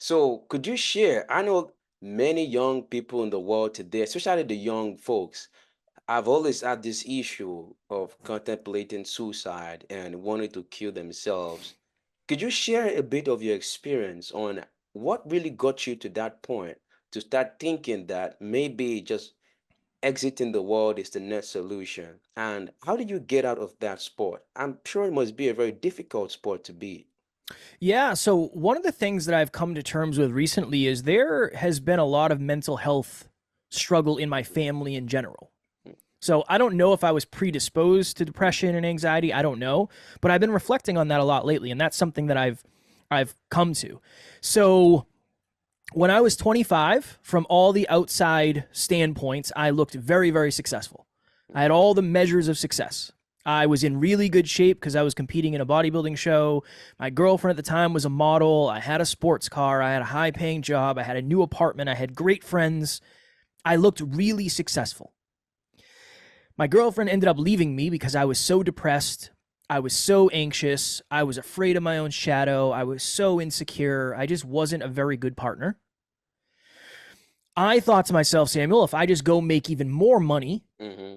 So could you share? I know many young people in the world today, especially the young folks, I've always had this issue of contemplating suicide and wanting to kill themselves. Could you share a bit of your experience on what really got you to that point to start thinking that maybe just exiting the world is the next solution? And how did you get out of that sport? I'm sure it must be a very difficult sport to be. Yeah. So one of the things that I've come to terms with recently is there has been a lot of mental health struggle in my family in general. So I don't know if I was predisposed to depression and anxiety. I don't know, but I've been reflecting on that a lot lately, and that's something that I've come to. So when I was 25, from all the outside standpoints, I looked very, very successful. I had all the measures of success. I was in really good shape because I was competing in a bodybuilding show. My girlfriend at the time was a model. I had a sports car. I had a high paying job. I had a new apartment. I had great friends. I looked really successful. My girlfriend ended up leaving me because I was so depressed. I was so anxious. I was afraid of my own shadow. I was so insecure. I just wasn't a very good partner. I thought to myself, Samuel, if I just go make even more money, Hmm.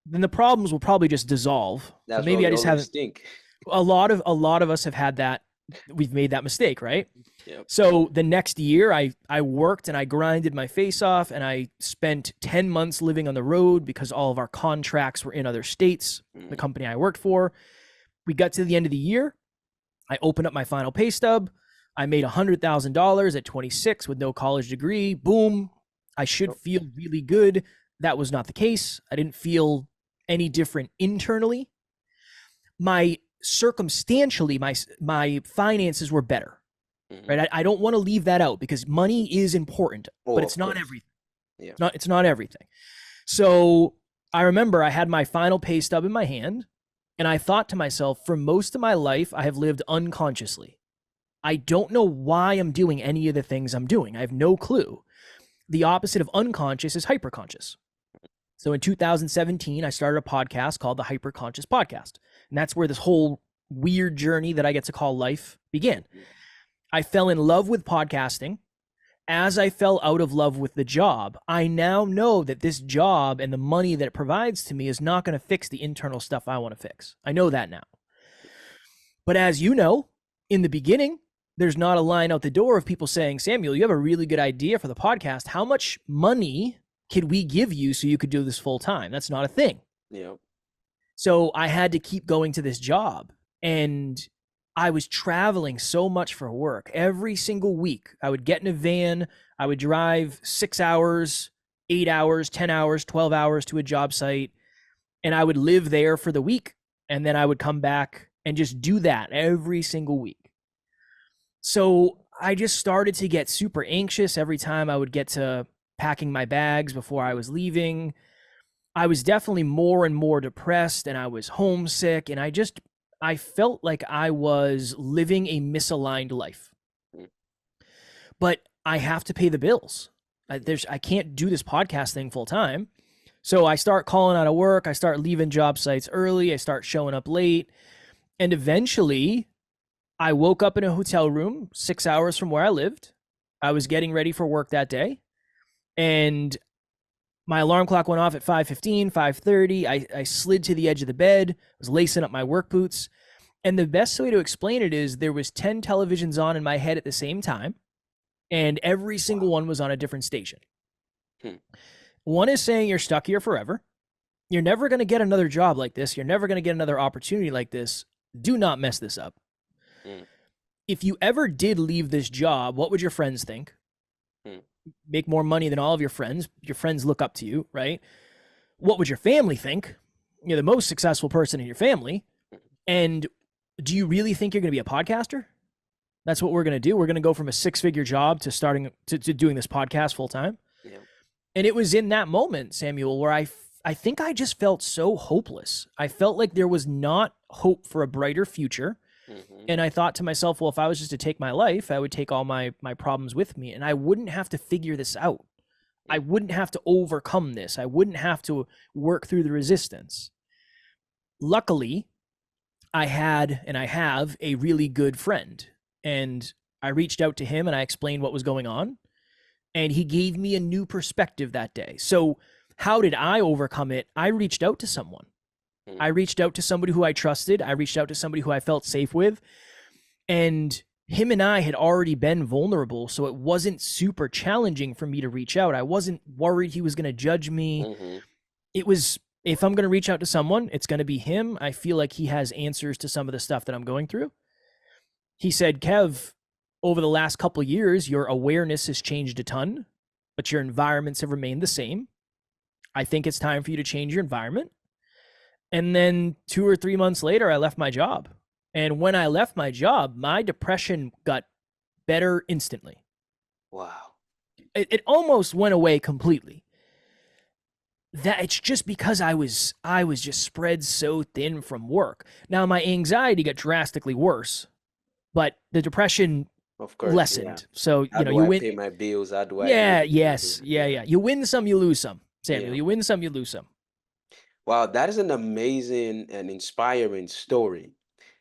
then the problems will probably just dissolve. But That's what maybe we I just always haven't. think. A lot of us have had that. We've made that mistake, right? Yep. So the next year, I worked and I grinded my face off, and I spent 10 months living on the road because all of our contracts were in other states. The Hmm. company I worked for. We got to the end of the year. I opened up my final pay stub. I made $100,000 at 26 with no college degree. Boom. I should feel really good. That was not the case. I didn't feel any different internally. My circumstantially, my finances were better, Hmm. right? I don't want to leave that out because money is important, Oh, but it's of not course. everything. Yeah. It's not everything. So I remember I had my final pay stub in my hand, and I thought to myself, for most of my life, I have lived unconsciously. I don't know why I'm doing any of the things I'm doing. I have no clue. The opposite of unconscious is hyperconscious. So in 2017, I started a podcast called the Hyperconscious Podcast. And that's where this whole weird journey that I get to call life began. Mhm. I fell in love with podcasting. As I fell out of love with the job, I now know that this job and the money that it provides to me is not going to fix the internal stuff I want to fix. I know that now. But as you know, in the beginning, there's not a line out the door of people saying, Samuel, you have a really good idea for the podcast. How much money could we give you so you could do this full time? That's not a thing. Yeah. So I had to keep going to this job. And I was traveling so much for work every single week. I would get in a van, I would drive 6 hours, 8 hours, 10 hours, 12 hours to a job site, and I would live there for the week. And then I would come back and just do that every single week. So I just started to get super anxious every time I would get to packing my bags before I was leaving. I was definitely more and more depressed, and I was homesick, and I felt like I was living a misaligned life. Mm. But I have to pay the bills. I can't do this podcast thing full time. So I start calling out of work, I start leaving job sites early, I start showing up late, and eventually I woke up in a hotel room 6 hours from where I lived. I was getting ready for work that day, and my alarm clock went off at 5:15, 5:30. I slid to the edge of the bed, was lacing up my work boots. And the best way to explain it is there was 10 televisions on in my head at the same time, and every single Wow. one was on a different station. Hmm. One is saying you're stuck here forever. You're never going to get another job like this. You're never going to get another opportunity like this. Do not mess this up. Mm. If you ever did leave this job, what would your friends think? Mm. Make more money than all of your friends. Your friends look up to you, right? What would your family think? You're the most successful person in your family. And do you really think you're going to be a podcaster? That's what we're going to do. We're going to go from a 6-figure job to starting to doing this podcast full time. Yeah. And it was in that moment, Samuel, where I think I just felt so hopeless. I felt like there was not hope for a brighter future. Hmm. And I thought to myself, well, if I was just to take my life, I would take all my problems with me, and I wouldn't have to figure this out. I wouldn't have to overcome this. I wouldn't have to work through the resistance. Luckily, I had and I have a really good friend. And I reached out to him and I explained what was going on, and he gave me a new perspective that day. So, how did I overcome it? I reached out to someone. I Mm, reached out to somebody who I trusted. I reached out to somebody who I felt safe with. And him and I had already been vulnerable. So it wasn't super challenging for me to reach out. I wasn't worried he was going to judge me. mm-hmm. It was, if I'm going to reach out to someone, it's going to be him. I feel like he has answers to some of the stuff that I'm going through. He said, Kev, over the last couple of years, your awareness has changed a ton, but your environments have remained the same. I think it's time for you to change your environment. And then 2 or 3 months later, I left my job. And when I left my job, my depression got better instantly. Wow. It almost went away completely. That it's just because I was just spread so thin from work. Now my anxiety got drastically worse, but the depression Of course, yeah. lessened. So, How do you I win. pay my bills? How do I do Yeah, this? How do yes, yeah, yeah, yeah. You win some, you lose some, Samuel. yeah. You win some, you lose some. Wow, that is an amazing and inspiring story.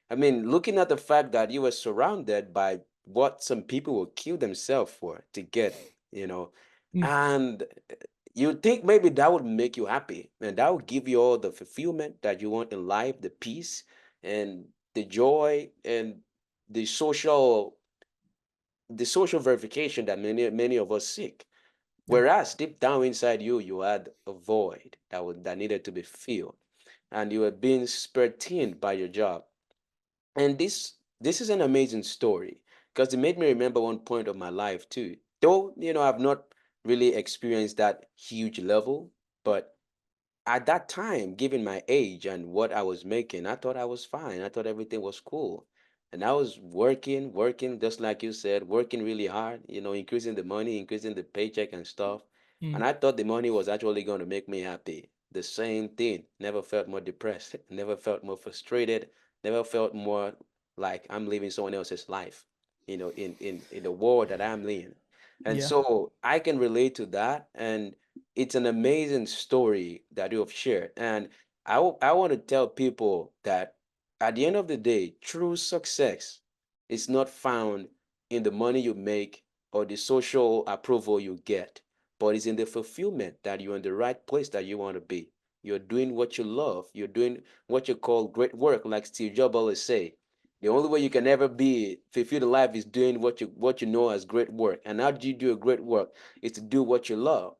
I mean, looking at the fact that you were surrounded by what some people will kill themselves for to get, you know, Mm, and you think maybe that would make you happy and that would give you all the fulfillment that you want in life, the peace and the joy and the social the social verification that many of us seek. yeah. Whereas deep down inside you, you had a void that needed to be filled, and you were being spread thin by your job. And this is an amazing story because it made me remember one point of my life too. Though I've not really experienced that huge level, but at that time, given my age and what I was making, I thought I was fine. I thought everything was cool. And I was working, just like you said, working really hard, increasing the money, increasing the paycheck and stuff. Mm, And I thought the money was actually going to make me happy. The same thing. Never felt more depressed, never felt more frustrated, never felt more like I'm living someone else's life, in the world that I'm living. And yeah. so I can relate to that. And it's an amazing story that you have shared. And I want to tell people that at the end of the day, true success is not found in the money you make or the social approval you get, but it's in the fulfillment that you're in the right place that you want to be. You're doing what you love. You're doing what you call great work, like Steve Jobs always say. The only way you can ever be fulfilled in life is doing what you know as great work. And how do you do a great work? Is to do what you love.